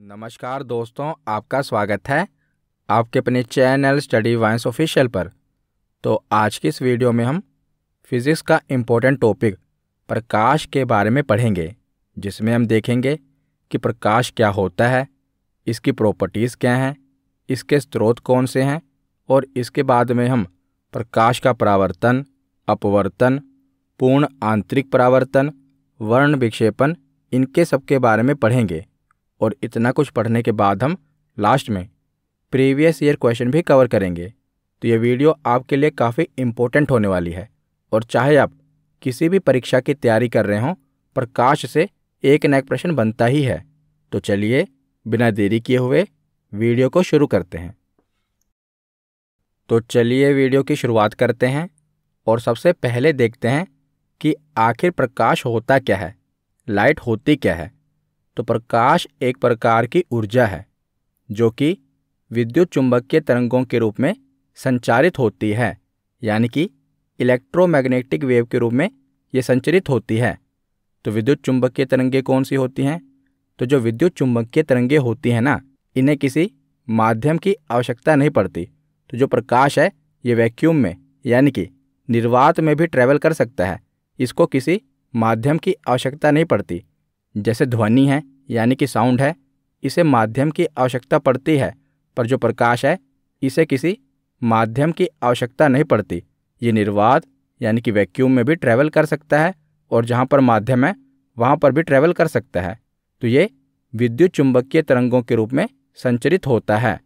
नमस्कार दोस्तों, आपका स्वागत है आपके अपने चैनल स्टडी वाइन्स ऑफिशियल पर। तो आज की इस वीडियो में हम फिज़िक्स का इम्पोर्टेंट टॉपिक प्रकाश के बारे में पढ़ेंगे, जिसमें हम देखेंगे कि प्रकाश क्या होता है, इसकी प्रॉपर्टीज़ क्या हैं, इसके स्रोत कौन से हैं और इसके बाद में हम प्रकाश का परावर्तन, अपवर्तन, पूर्ण आंतरिक परावर्तन, वर्ण विक्षेपण, इनके सब के बारे में पढ़ेंगे। और इतना कुछ पढ़ने के बाद हम लास्ट में प्रीवियस ईयर क्वेश्चन भी कवर करेंगे। तो ये वीडियो आपके लिए काफ़ी इम्पोर्टेंट होने वाली है और चाहे आप किसी भी परीक्षा की तैयारी कर रहे हों, प्रकाश से एक न एक प्रश्न बनता ही है। तो चलिए बिना देरी किए हुए वीडियो को शुरू करते हैं। तो चलिए वीडियो की शुरुआत करते हैं और सबसे पहले देखते हैं कि आखिर प्रकाश होता क्या है, लाइट होती क्या है। तो प्रकाश एक प्रकार की ऊर्जा है जो कि विद्युत चुंबकीय तरंगों के रूप में संचारित होती है, यानी कि इलेक्ट्रोमैग्नेटिक वेव के रूप में ये संचरित होती है। तो विद्युत चुंबकीय तरंगें कौन सी होती हैं? तो जो विद्युत चुंबकीय तरंगें होती हैं ना, इन्हें किसी माध्यम की आवश्यकता नहीं पड़ती। तो जो प्रकाश है ये वैक्यूम में यानी कि निर्वात में भी ट्रैवल कर सकता है, इसको किसी माध्यम की आवश्यकता नहीं पड़ती। जैसे ध्वनि है यानी कि साउंड है, इसे माध्यम की आवश्यकता पड़ती है, पर जो प्रकाश है इसे किसी माध्यम की आवश्यकता नहीं पड़ती। ये निर्वात यानी कि वैक्यूम में भी ट्रैवल कर सकता है और जहाँ पर माध्यम है वहाँ पर भी ट्रैवल कर सकता है। तो ये विद्युत चुंबकीय तरंगों के रूप में संचरित होता है।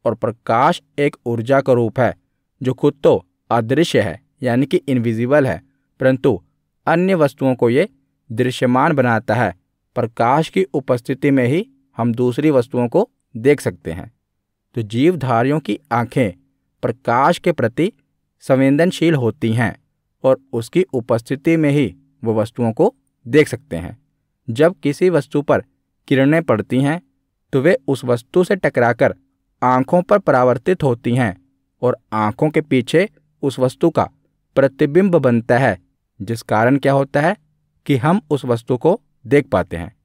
और प्रकाश एक ऊर्जा का रूप है जो खुद तो अदृश्य है यानी कि इनविजिबल है, परंतु अन्य वस्तुओं को ये दृश्यमान बनाता है। प्रकाश की उपस्थिति में ही हम दूसरी वस्तुओं को देख सकते हैं। तो जीवधारियों की आंखें प्रकाश के प्रति संवेदनशील होती हैं और उसकी उपस्थिति में ही वो वस्तुओं को देख सकते हैं। जब किसी वस्तु पर किरणें पड़ती हैं तो वे उस वस्तु से टकराकर आंखों पर परावर्तित होती हैं और आंखों के पीछे उस वस्तु का प्रतिबिंब बनता है, जिस कारण क्या होता है कि हम उस वस्तु को देख पाते हैं।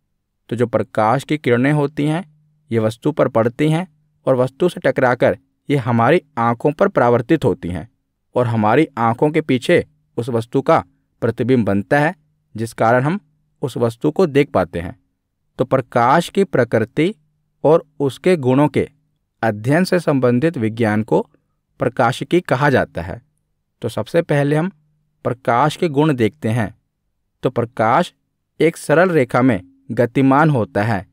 तो जो प्रकाश की किरणें होती हैं ये वस्तु पर पड़ती हैं और वस्तु से टकराकर ये हमारी आंखों पर परावर्तित होती हैं और हमारी आंखों के पीछे उस वस्तु का प्रतिबिंब बनता है, जिस कारण हम उस वस्तु को देख पाते हैं। तो प्रकाश की प्रकृति और उसके गुणों के अध्ययन से संबंधित विज्ञान को प्रकाशिकी कहा जाता है। तो सबसे पहले हम प्रकाश के गुण देखते हैं। तो प्रकाश एक सरल रेखा में गतिमान होता है,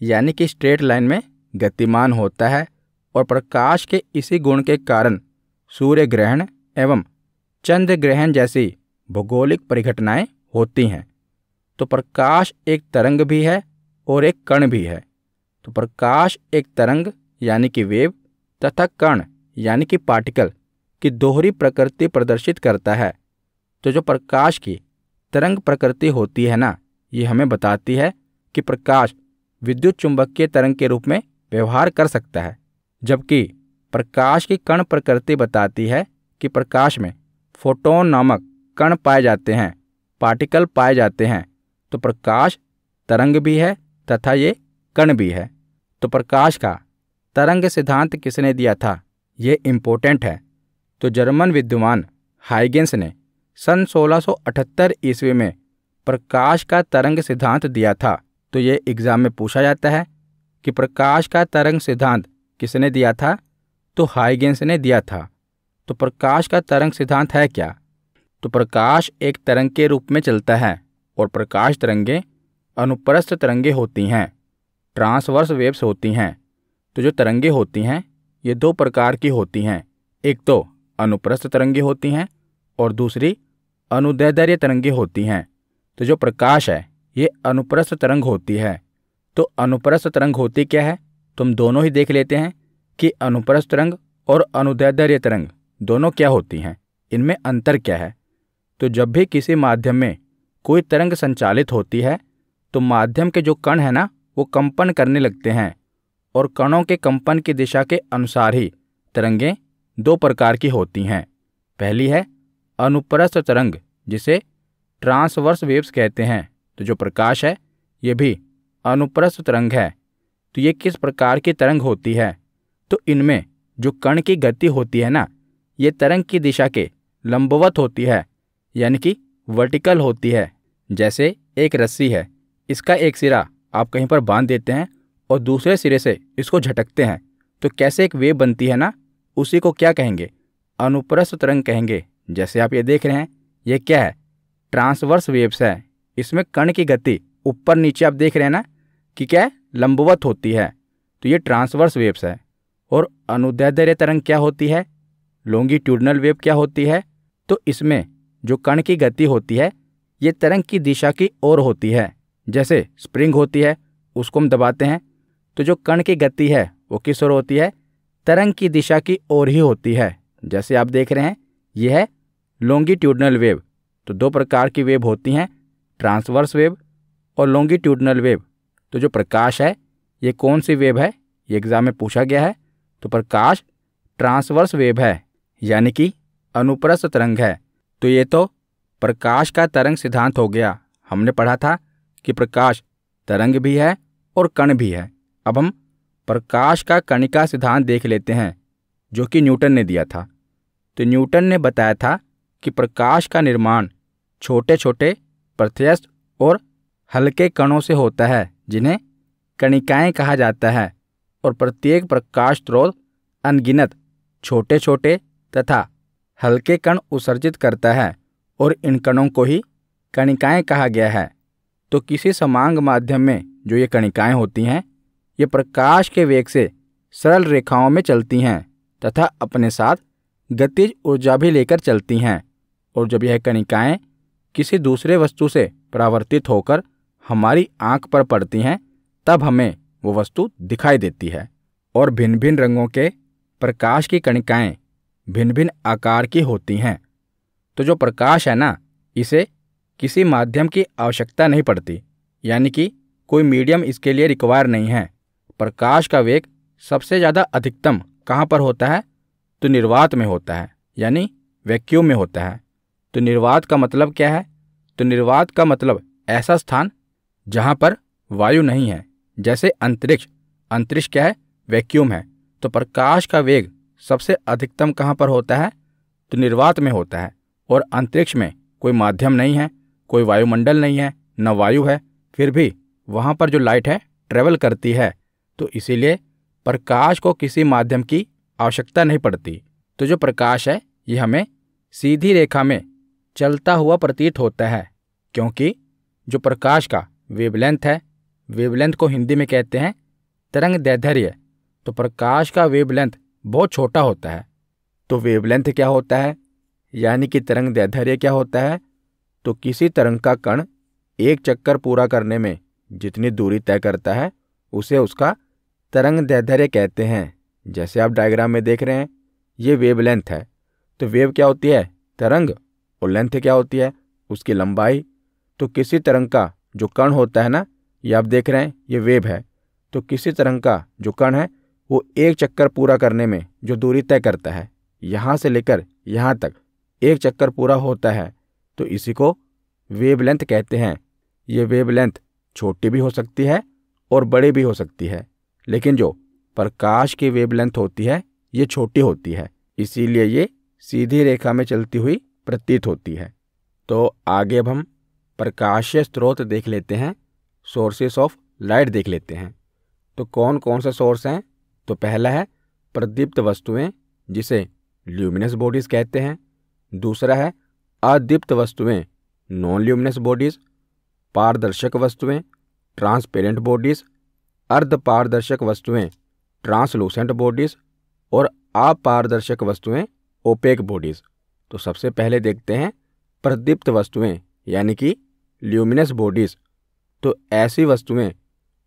यानी कि स्ट्रेट लाइन में गतिमान होता है और प्रकाश के इसी गुण के कारण सूर्य ग्रहण एवं चंद्र ग्रहण जैसी भौगोलिक परिघटनाएं होती हैं। तो प्रकाश एक तरंग भी है और एक कण भी है। तो प्रकाश एक तरंग यानी कि वेव तथा कण यानी कि पार्टिकल की दोहरी प्रकृति प्रदर्शित करता है। तो जो प्रकाश की तरंग प्रकृति होती है ना, ये हमें बताती है कि प्रकाश विद्युत चुंबकीय तरंग के रूप में व्यवहार कर सकता है, जबकि प्रकाश की कण प्रकृति बताती है कि प्रकाश में फोटोन नामक कण पाए जाते हैं, पार्टिकल पाए जाते हैं। तो प्रकाश तरंग भी है तथा ये कण भी है। तो प्रकाश का तरंग सिद्धांत किसने दिया था, ये इम्पोर्टेंट है। तो जर्मन विद्वान हाइगेंस ने सन 1678 ईस्वी में प्रकाश का तरंग सिद्धांत दिया था। तो ये एग्जाम में पूछा जाता है कि प्रकाश का तरंग सिद्धांत किसने दिया था? तो हाइगेंस ने दिया था। तो प्रकाश का तरंग सिद्धांत है क्या? तो प्रकाश एक तरंग के रूप में चलता है और प्रकाश तरंगें अनुप्रस्थ तरंगें होती हैं, ट्रांसवर्स वेव्स होती हैं। तो जो तरंगें होती हैं ये दो प्रकार की होती हैं, एक तो अनुप्रस्थ तरंगें होती हैं और दूसरी अनुदैर्ध्य तरंगें होती हैं। तो जो प्रकाश है ये अनुप्रस्थ तरंग होती है। तो अनुप्रस्थ तरंग होती क्या है, तो हम दोनों ही देख लेते हैं कि अनुप्रस्थ तरंग और अनुदैर्ध्य तरंग दोनों क्या होती हैं, इनमें अंतर क्या है। तो जब भी किसी माध्यम में कोई तरंग संचालित होती है तो माध्यम के जो कण है ना वो कंपन करने लगते हैं और कणों के कंपन की दिशा के अनुसार ही तरंगें दो प्रकार की होती हैं। पहली है अनुप्रस्थ तरंग जिसे ट्रांसवर्स वेव्स कहते हैं। तो जो प्रकाश है ये भी अनुप्रस्थ तरंग है। तो ये किस प्रकार की तरंग होती है? तो इनमें जो कण की गति होती है ना, ये तरंग की दिशा के लंबवत होती है, यानी कि वर्टिकल होती है। जैसे एक रस्सी है, इसका एक सिरा आप कहीं पर बांध देते हैं और दूसरे सिरे से इसको झटकते हैं, तो कैसे एक वेव बनती है ना, उसी को क्या कहेंगे? अनुप्रस्थ तरंग कहेंगे। जैसे आप ये देख रहे हैं, ये क्या है? ट्रांसवर्स वेव्स है। इसमें कण की गति ऊपर नीचे आप देख रहे हैं ना कि क्या है? लंबवत होती है, तो ये ट्रांसवर्स वेव्स है। और अनुदैर्ध्य तरंग क्या होती है? लॉन्गिट्यूडनल वेव क्या होती है? तो इसमें जो कण की गति होती है, ये तरंग की दिशा की ओर होती है। जैसे स्प्रिंग होती है, उसको हम दबाते हैं, तो जो कण की गति है वो किस ओर होती है? तरंग की दिशा की ओर ही होती है। जैसे आप देख रहे हैं, यह है लॉन्गिट्यूडनल वेव। तो दो प्रकार की वेव होती हैं, ट्रांसवर्स वेव और लॉन्गिट्यूडनल वेव। तो जो प्रकाश है, ये कौन सी वेव है? ये एग्जाम में पूछा गया है। तो प्रकाश ट्रांसवर्स वेव है, यानी कि अनुप्रस्थ तरंग है। तो ये तो प्रकाश का तरंग सिद्धांत हो गया। हमने पढ़ा था कि प्रकाश तरंग भी है और कण भी है। अब हम प्रकाश का कणिका सिद्धांत देख लेते हैं, जो कि न्यूटन ने दिया था। तो न्यूटन ने बताया था कि प्रकाश का निर्माण छोटे छोटे प्रत्यस्थ और हल्के कणों से होता है, जिन्हें कणिकाएं कहा जाता है। और प्रत्येक प्रकाश स्रोत अनगिनत छोटे छोटे तथा हल्के कण उत्सर्जित करता है, और इन कणों को ही कणिकाएं कहा गया है। तो किसी समांग माध्यम में जो ये कणिकाएं होती हैं, ये प्रकाश के वेग से सरल रेखाओं में चलती हैं तथा अपने साथ गतिज ऊर्जा भी लेकर चलती हैं। और जब यह कणिकाएं किसी दूसरे वस्तु से परावर्तित होकर हमारी आंख पर पड़ती हैं, तब हमें वो वस्तु दिखाई देती है। और भिन्न भिन्न रंगों के प्रकाश की कणिकाएं भिन्न भिन्न आकार की होती हैं। तो जो प्रकाश है ना, इसे किसी माध्यम की आवश्यकता नहीं पड़ती, यानी कि कोई मीडियम इसके लिए रिक्वायर नहीं है। प्रकाश का वेग सबसे ज़्यादा अधिकतम कहाँ पर होता है? तो निर्वात में होता है, यानी वैक्यूम में होता है। तो निर्वात का मतलब क्या है? तो निर्वात का मतलब ऐसा स्थान जहाँ पर वायु नहीं है। जैसे अंतरिक्ष, अंतरिक्ष क्या है? वैक्यूम है। तो प्रकाश का वेग सबसे अधिकतम कहाँ पर होता है? तो निर्वात में होता है। और अंतरिक्ष में कोई माध्यम नहीं है, कोई वायुमंडल नहीं है, न वायु है, फिर भी वहाँ पर जो लाइट है ट्रेवल करती है। तो इसीलिए प्रकाश को किसी माध्यम की आवश्यकता नहीं पड़ती। तो जो प्रकाश है, ये हमें सीधी रेखा में चलता हुआ प्रतीत होता है, क्योंकि जो प्रकाश का वेवलेंथ है, वेवलेंथ को हिंदी में कहते हैं तरंग दैर्ध्य। तो प्रकाश का वेवलेंथ बहुत छोटा होता है। तो वेवलेंथ क्या होता है, यानी कि तरंग दैर्ध्य क्या होता है? तो किसी तरंग का कण एक चक्कर पूरा करने में जितनी दूरी तय करता है, उसे उसका तरंग दैर्ध्य कहते हैं। जैसे आप डायग्राम में देख रहे हैं, ये वेवलेंथ है। तो वेव क्या होती है? तरंग। और लेंथ क्या होती है? उसकी लंबाई। तो किसी तरंग का जो कण होता है ना, ये आप देख रहे हैं, ये वेव है। तो किसी तरंग का जो कण है, वो एक चक्कर पूरा करने में जो दूरी तय करता है, यहाँ से लेकर यहाँ तक एक चक्कर पूरा होता है, तो इसी को वेवलेंथ कहते हैं। ये वेवलेंथ छोटी भी हो सकती है और बड़ी भी हो सकती है, लेकिन जो प्रकाश की वेवलेंथ होती है, ये छोटी होती है, इसीलिए ये सीधी रेखा में चलती हुई प्रतीत होती है। तो आगे अब हम प्रकाशीय स्रोत देख लेते हैं, सोर्सेस ऑफ लाइट देख लेते हैं। तो कौन कौन से सोर्स हैं? तो पहला है प्रदीप्त वस्तुएं, जिसे ल्यूमिनस बॉडीज कहते हैं। दूसरा है अदीप्त वस्तुएं, नॉन ल्यूमिनस बॉडीज। पारदर्शक वस्तुएं, ट्रांसपेरेंट बॉडीज। अर्धपारदर्शक वस्तुएं, ट्रांसलूसेंट बॉडीज। और अपारदर्शक वस्तुएं, ओपेक बॉडीज। तो सबसे पहले देखते हैं प्रदीप्त वस्तुएं, यानी कि ल्यूमिनस बॉडीज। तो ऐसी वस्तुएं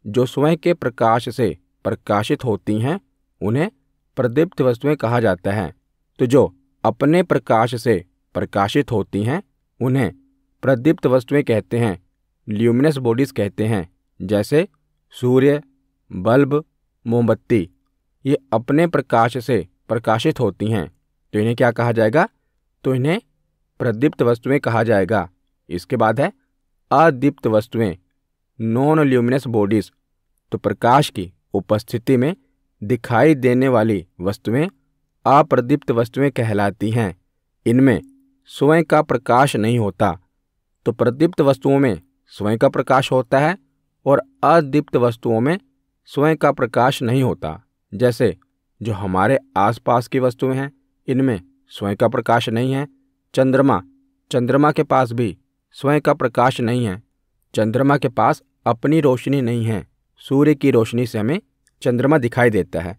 जो स्वयं के प्रकाश से प्रकाशित होती हैं, उन्हें प्रदीप्त वस्तुएं कहा जाता है। तो जो अपने प्रकाश से प्रकाशित होती हैं, उन्हें प्रदीप्त वस्तुएं कहते हैं, ल्यूमिनस बॉडीज कहते हैं। जैसे सूर्य, बल्ब, मोमबत्ती, ये अपने प्रकाश से प्रकाशित होती हैं, तो इन्हें क्या कहा जाएगा? तो इन्हें प्रदीप्त वस्तुएं कहा जाएगा। इसके बाद है अदीप्त वस्तुएं, नॉन ल्यूमिनस बॉडीज। तो प्रकाश की उपस्थिति में दिखाई देने वाली वस्तुएं अप्रदीप्त वस्तुएं कहलाती हैं। इनमें स्वयं का प्रकाश नहीं होता। तो प्रदीप्त वस्तुओं में स्वयं का प्रकाश होता है और अदीप्त वस्तुओं में स्वयं का प्रकाश नहीं होता। जैसे जो हमारे आसपास की वस्तुएं हैं, इनमें स्वयं का प्रकाश नहीं है। चंद्रमा के पास भी स्वयं का प्रकाश नहीं है। चंद्रमा के पास अपनी रोशनी नहीं है। सूर्य की रोशनी से हमें चंद्रमा दिखाई देता है।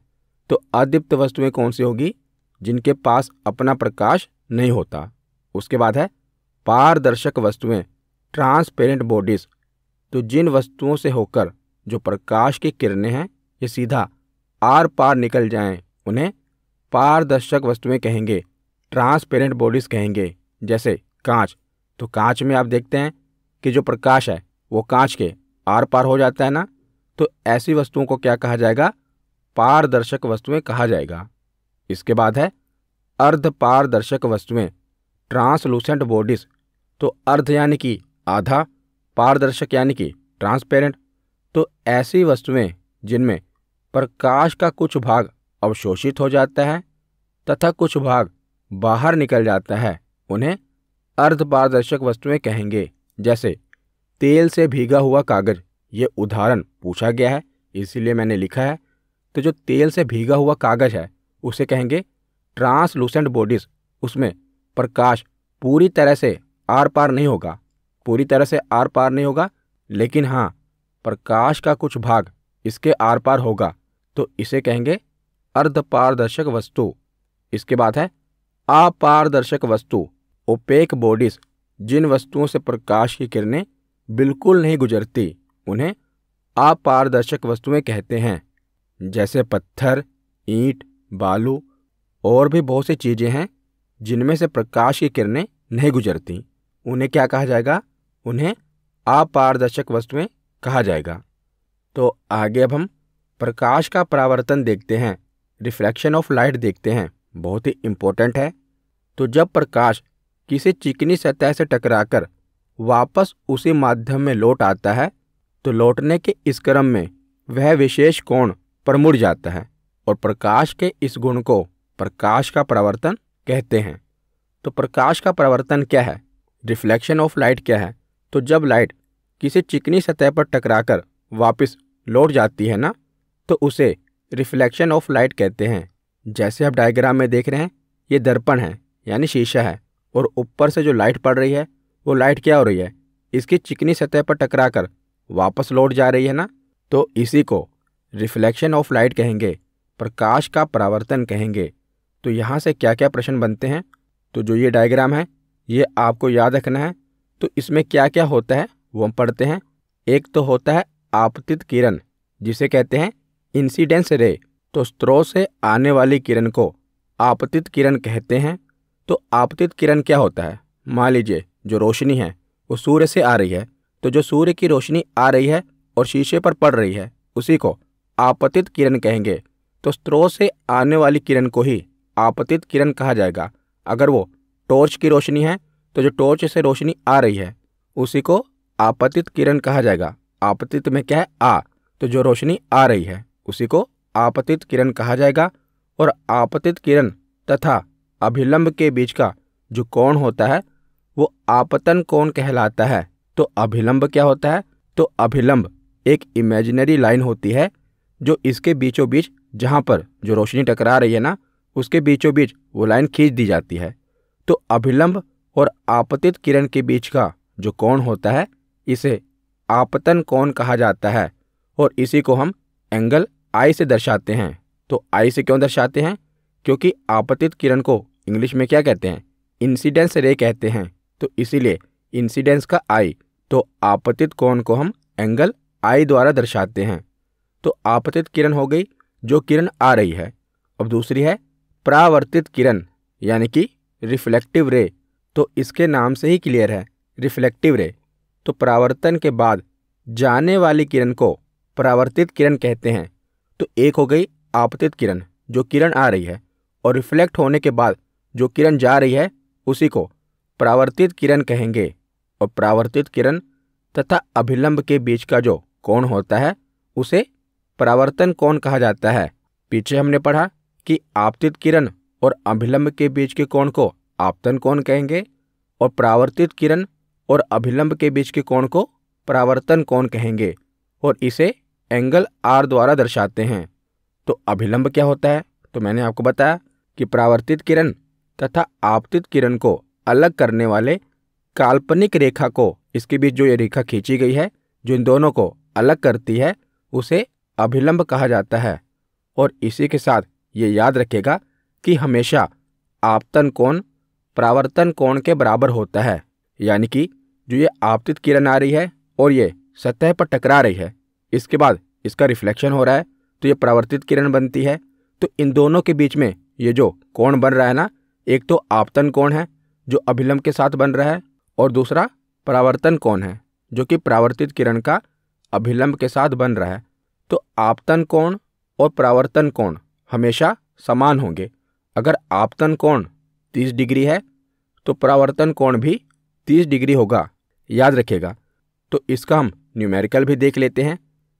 तो अदीप्त वस्तुएं कौन सी होगी? जिनके पास अपना प्रकाश नहीं होता। उसके बाद है पारदर्शक वस्तुएं, ट्रांसपेरेंट बॉडीज। तो जिन वस्तुओं से होकर जो प्रकाश की किरणें हैं ये सीधा आर पार निकल जाएं, उन्हें पारदर्शक वस्तुएं कहेंगे, ट्रांसपेरेंट बॉडीज कहेंगे। जैसे कांच। तो कांच में आप देखते हैं कि जो प्रकाश है वो कांच के आर पार हो जाता है ना। तो ऐसी वस्तुओं को क्या कहा जाएगा? पारदर्शक वस्तुएं कहा जाएगा। इसके बाद है अर्ध पारदर्शक वस्तुएं, ट्रांसलूसेंट बॉडीज। तो अर्ध यानी कि आधा, पारदर्शक यानी कि ट्रांसपेरेंट। तो ऐसी वस्तुएं जिनमें प्रकाश का कुछ भाग अवशोषित हो जाता है तथा कुछ भाग बाहर निकल जाता है, उन्हें अर्धपारदर्शक वस्तुएं कहेंगे। जैसे तेल से भीगा हुआ कागज, ये उदाहरण पूछा गया है इसीलिए मैंने लिखा है। तो जो तेल से भीगा हुआ कागज है उसे कहेंगे ट्रांसलूसेंट बॉडीज। उसमें प्रकाश पूरी तरह से आर पार नहीं होगा, लेकिन हाँ, प्रकाश का कुछ भाग इसके आर पार होगा, तो इसे कहेंगे अर्धपारदर्शक वस्तु। इसके बाद है अपारदर्शक वस्तु, ओपेक बॉडीज। जिन वस्तुओं से प्रकाश की किरणें बिल्कुल नहीं गुजरती, उन्हें अपारदर्शक वस्तुएं कहते हैं। जैसे पत्थर, ईंट, बालू और भी बहुत सी चीज़ें हैं जिनमें से प्रकाश की किरणें नहीं गुजरती, उन्हें क्या कहा जाएगा? उन्हें अपारदर्शक वस्तुएं कहा जाएगा। तो आगे अब हम प्रकाश का परावर्तन देखते हैं, रिफ्रैक्शन ऑफ लाइट देखते हैं। बहुत ही इम्पोर्टेंट है। तो जब प्रकाश किसी चिकनी सतह से टकराकर वापस उसी माध्यम में लौट आता है, तो लौटने के इस क्रम में वह विशेष कोण पर मुड़ जाता है और प्रकाश के इस गुण को प्रकाश का परावर्तन कहते हैं। तो प्रकाश का परावर्तन क्या है? रिफ्लेक्शन ऑफ लाइट क्या है? तो जब लाइट किसी चिकनी सतह पर टकराकर वापस लौट जाती है ना, तो उसे रिफ्लेक्शन ऑफ लाइट कहते हैं। जैसे आप डायग्राम में देख रहे हैं, ये दर्पण है यानी शीशा है, और ऊपर से जो लाइट पड़ रही है वो लाइट क्या हो रही है? इसकी चिकनी सतह पर टकराकर वापस लौट जा रही है ना। तो इसी को रिफ्लेक्शन ऑफ लाइट कहेंगे, प्रकाश का परावर्तन कहेंगे। तो यहाँ से क्या क्या प्रश्न बनते हैं? तो जो ये डायग्राम है ये आपको याद रखना है। तो इसमें क्या क्या होता है वो हम पढ़ते हैं। एक तो होता है आपतित किरण, जिसे कहते हैं इंसिडेंस रे। तो स्रोत से आने वाली किरण को आपतित किरण कहते हैं। तो आपतित किरण क्या होता है? मान लीजिए जो रोशनी है वो सूर्य से आ रही है, तो जो सूर्य की रोशनी आ रही है और शीशे पर पड़ रही है उसी को आपतित किरण कहेंगे। तो स्रोत से आने वाली किरण को ही आपतित किरण कहा जाएगा। अगर वो टॉर्च की रोशनी है तो जो टॉर्च से रोशनी आ रही है उसी को आपतित किरण कहा जाएगा। आपतित में क्या है? आ। तो जो रोशनी आ रही है उसी को आपतित किरण कहा जाएगा। और आपतित किरण तथा अभिलंब के बीच का जो कोण होता है वो आपतन कोण कहलाता है। तो अभिलंब क्या होता है? तो अभिलंब एक इमेजिनरी लाइन होती है जो इसके बीचों बीच, जहाँ पर जो रोशनी टकरा रही है ना, उसके बीचों बीच वो लाइन खींच दी जाती है। तो अभिलंब और आपतित किरण के बीच का जो कोण होता है इसे आपतन कोण कहा जाता है, और इसी को हम एंगल आई से दर्शाते हैं। तो आई से क्यों दर्शाते हैं? क्योंकि आपतित किरण को इंग्लिश में क्या कहते हैं? इंसिडेंस रे कहते हैं। तो इसीलिए इंसिडेंस का आई, तो आपतित कोण को हम एंगल आई द्वारा दर्शाते हैं। तो आपतित किरण हो गई जो किरण आ रही है। अब दूसरी है परावर्तित किरण यानी कि रिफ्लेक्टिव रे। तो इसके नाम से ही क्लियर है, रिफ्लेक्टिव रे। तो परावर्तन के बाद जाने वाली किरण को परावर्तित किरण कहते हैं। तो एक हो गई आपतित किरण जो किरण आ रही है, और रिफ्लेक्ट होने के बाद जो किरण जा रही है उसी को परावर्तित किरण कहेंगे। और परावर्तित किरण तथा अभिलंब के बीच का जो कोण होता है उसे परावर्तन कोण कहा जाता है। पीछे हमने पढ़ा कि आपतित किरण और अभिलंब के बीच के कोण को आपतन कोण कहेंगे और परावर्तित किरण और अभिलंब के बीच के कोण को परावर्तन कोण कहेंगे और इसे एंगल R द्वारा दर्शाते हैं। तो अभिलंब क्या होता है? तो मैंने आपको बताया कि परावर्तित किरण तथा आपतित किरण को अलग करने वाले काल्पनिक रेखा को, इसके बीच जो ये रेखा खींची गई है जो इन दोनों को अलग करती है, उसे अभिलंब कहा जाता है। और इसी के साथ ये याद रखेगा कि हमेशा आपतन कोण परावर्तन कोण के बराबर होता है। यानी कि जो ये आपतित किरण आ रही है और ये सतह पर टकरा रही है, इसके बाद इसका रिफ्लेक्शन हो रहा है तो ये परावर्तित किरण बनती है। तो इन दोनों के बीच में ये जो कोण बन रहा है ना, एक तो आपतन कोण है जो अभिलंब के साथ बन रहा है और दूसरा परावर्तन कोण है जो कि परावर्तित किरण का अभिलंब के साथ बन रहा है। तो आपतन कोण और परावर्तन कोण हमेशा समान होंगे। अगर आपतन कोण 30 डिग्री है तो परावर्तन कोण भी 30 डिग्री होगा, याद रखिएगा। तो इसका हम न्यूमेरिकल भी देख लेते हैं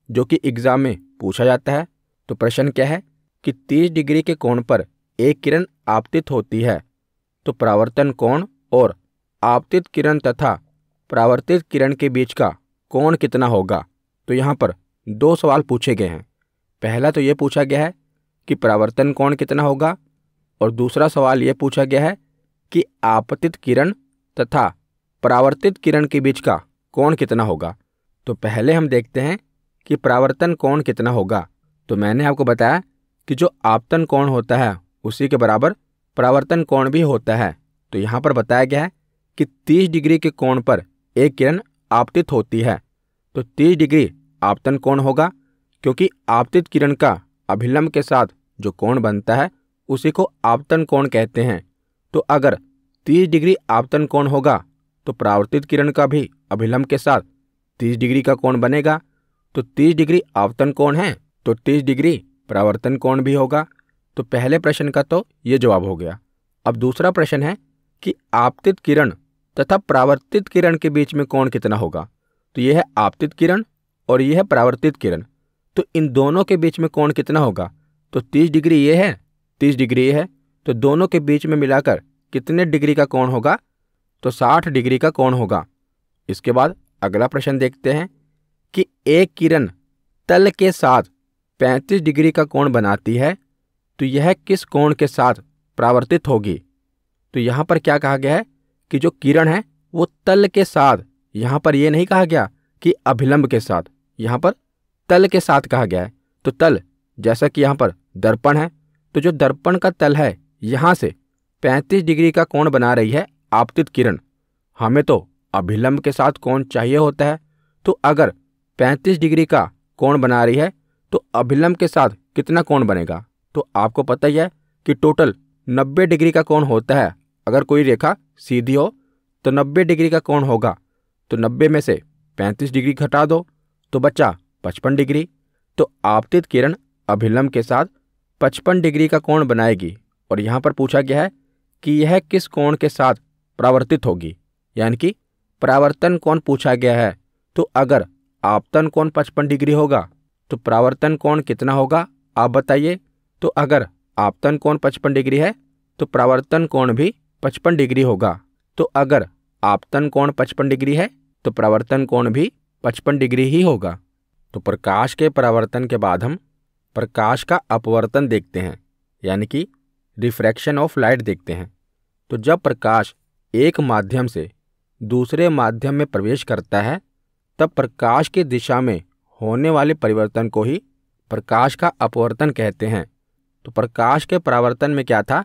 जो कि एग्जाम में पूछा जाता है। तो प्रश्न क्या है कि 30 डिग्री के कोण पर एक किरण आपतित होती है तो परावर्तन कोण और आपतित किरण तथा परावर्तित किरण के बीच का कोण कितना होगा। तो यहाँ पर दो सवाल पूछे गए हैं। पहला तो ये पूछा गया है कि परावर्तन कोण कितना होगा और दूसरा सवाल ये पूछा गया है कि आपतित किरण तथा परावर्तित किरण के बीच का कोण कितना होगा। तो पहले हम देखते हैं कि परावर्तन कोण कितना होगा। तो मैंने आपको बताया कि जो आपतन कोण होता है उसी के बराबर परावर्तन कोण भी होता है। तो यहाँ पर बताया गया है कि 30 डिग्री के कोण पर एक किरण आपतित होती है तो 30 डिग्री आपतन कोण होगा, क्योंकि आपतित किरण का अभिलंब के साथ जो कोण बनता है उसी को आपतन कोण कहते हैं। तो अगर 30 डिग्री आपतन कोण होगा तो परावर्तित किरण का भी अभिलंब के साथ 30 डिग्री का कोण बनेगा। तो 30 डिग्री आपतन कोण है तो 30 डिग्री परावर्तन कोण भी होगा। तो पहले प्रश्न का तो ये जवाब हो गया। अब दूसरा प्रश्न है कि आपतित किरण तथा परावर्तित किरण के बीच में कोण कितना होगा। तो यह है आपतित किरण और यह है परावर्तित किरण। तो इन दोनों के बीच में कोण कितना होगा। तो 30 डिग्री ये है, 30 डिग्री ये है, तो दोनों के बीच में मिलाकर कितने डिग्री का कोण होगा। तो 60 डिग्री का कोण होगा। इसके बाद अगला प्रश्न देखते हैं कि एक किरण तल के साथ 35 डिग्री का कोण बनाती है तो यह किस कोण के साथ परावर्तित होगी। तो यहाँ पर क्या कहा गया है कि जो किरण है वो तल के साथ, यहाँ पर यह नहीं कहा गया कि अभिलंब के साथ, यहाँ पर तल के साथ कहा गया है। तो तल, जैसा कि यहाँ पर दर्पण है तो जो दर्पण का तल है यहाँ से 35 डिग्री का कोण बना रही है आपतित किरण। हमें तो अभिलंब के साथ कोण चाहिए होता है। तो अगर 35 डिग्री का कोण बना रही है तो अभिलंब के साथ कितना कोण बनेगा। तो आपको पता ही है कि टोटल 90 डिग्री का कोण होता है। अगर कोई रेखा सीधी हो तो 90 डिग्री का कोण होगा। तो 90 में से 35 डिग्री घटा दो तो बचा 55 डिग्री। तो आपतित किरण अभिलंब के साथ 55 डिग्री का कोण बनाएगी। और यहाँ पर पूछा गया है कि यह किस कोण के साथ परावर्तित होगी, यानी कि परावर्तन कोण पूछा गया है। तो अगर आपतन कोण 55 डिग्री होगा तो परावर्तन कोण कितना होगा, आप बताइए। तो अगर आपतन कोण 55 डिग्री है तो परावर्तन कोण भी 55 डिग्री होगा। तो अगर आपतन कोण 55 डिग्री है तो परावर्तन कोण भी 55 डिग्री ही होगा। तो प्रकाश के परावर्तन के बाद हम प्रकाश का अपवर्तन देखते हैं, यानी कि रिफ्रैक्शन ऑफ लाइट देखते हैं। तो जब प्रकाश एक माध्यम से दूसरे माध्यम में प्रवेश करता है तब प्रकाश की दिशा में होने वाले परिवर्तन को ही प्रकाश का अपवर्तन कहते हैं। तो प्रकाश के परावर्तन में क्या था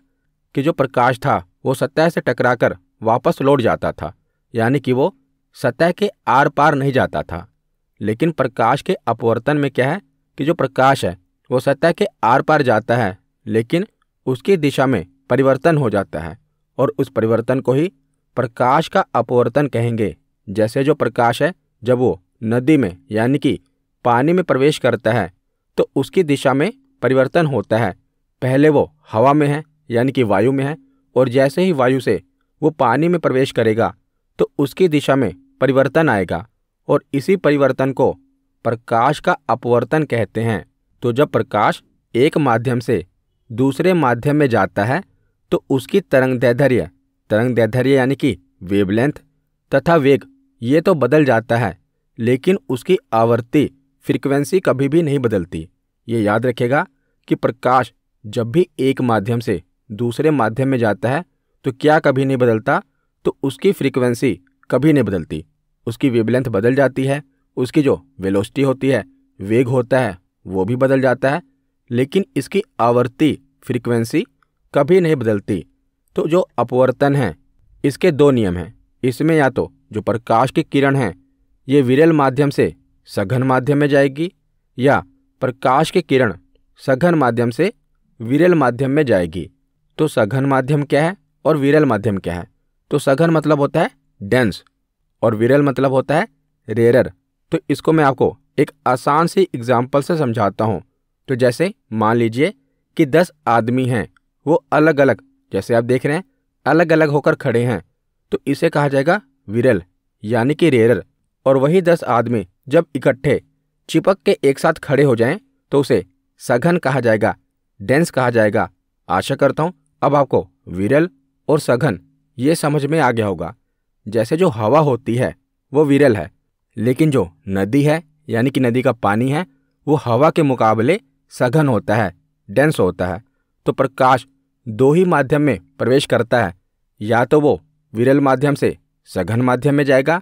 कि जो प्रकाश था वो सतह से टकराकर वापस लौट जाता था, यानी कि वो सतह के आर पार नहीं जाता था। लेकिन प्रकाश के अपवर्तन में क्या है कि जो प्रकाश है वो सतह के आर पार जाता है लेकिन उसकी दिशा में परिवर्तन हो जाता है और उस परिवर्तन को ही प्रकाश का अपवर्तन कहेंगे। जैसे जो प्रकाश है जब वो नदी में यानी कि पानी में प्रवेश करता है तो उसकी दिशा में परिवर्तन होता है। पहले वो हवा में है यानी कि वायु में है और जैसे ही वायु से वो पानी में प्रवेश करेगा तो उसकी दिशा में परिवर्तन आएगा और इसी परिवर्तन को प्रकाश का अपवर्तन कहते हैं। तो जब प्रकाश एक माध्यम से दूसरे माध्यम में जाता है तो उसकी तरंगदैर्ध्य यानी कि वेवलेंथ तथा वेग ये तो बदल जाता है, लेकिन उसकी आवृत्ति फ्रीक्वेंसी कभी भी नहीं बदलती। ये याद रखेगा कि प्रकाश जब भी एक माध्यम से दूसरे माध्यम में जाता है तो क्या कभी नहीं बदलता, तो उसकी फ्रीक्वेंसी कभी नहीं बदलती। उसकी वेवलेंथ बदल जाती है, उसकी जो वेलोसिटी होती है, वेग होता है, वो भी बदल जाता है, लेकिन इसकी आवर्ती फ्रीक्वेंसी कभी नहीं बदलती। तो जो अपवर्तन है इसके दो नियम हैं। इसमें या तो जो प्रकाश की किरण है ये विरल माध्यम से सघन माध्यम में जाएगी, या प्रकाश की किरण सघन माध्यम से विरल माध्यम में जाएगी। तो सघन माध्यम क्या है और विरल माध्यम क्या है? तो सघन मतलब होता है डेंस और विरल मतलब होता है रेयर। तो इसको मैं आपको एक आसान सी एग्जाम्पल से समझाता हूँ। तो जैसे मान लीजिए कि 10 आदमी हैं, वो अलग अलग, जैसे आप देख रहे हैं, अलग अलग होकर खड़े हैं, तो इसे कहा जाएगा विरल यानी कि रेयर। और वही 10 आदमी जब इकट्ठे चिपक के एक साथ खड़े हो जाएं तो उसे सघन कहा जाएगा, डेंस कहा जाएगा। आशा करता हूँ अब आपको विरल और सघन ये समझ में आ गया होगा। जैसे जो हवा होती है वो विरल है, लेकिन जो नदी है यानी कि नदी का पानी है वो हवा के मुकाबले सघन होता है, डेंस होता है। तो प्रकाश दो ही माध्यम में प्रवेश करता है, या तो वो विरल माध्यम से सघन माध्यम में जाएगा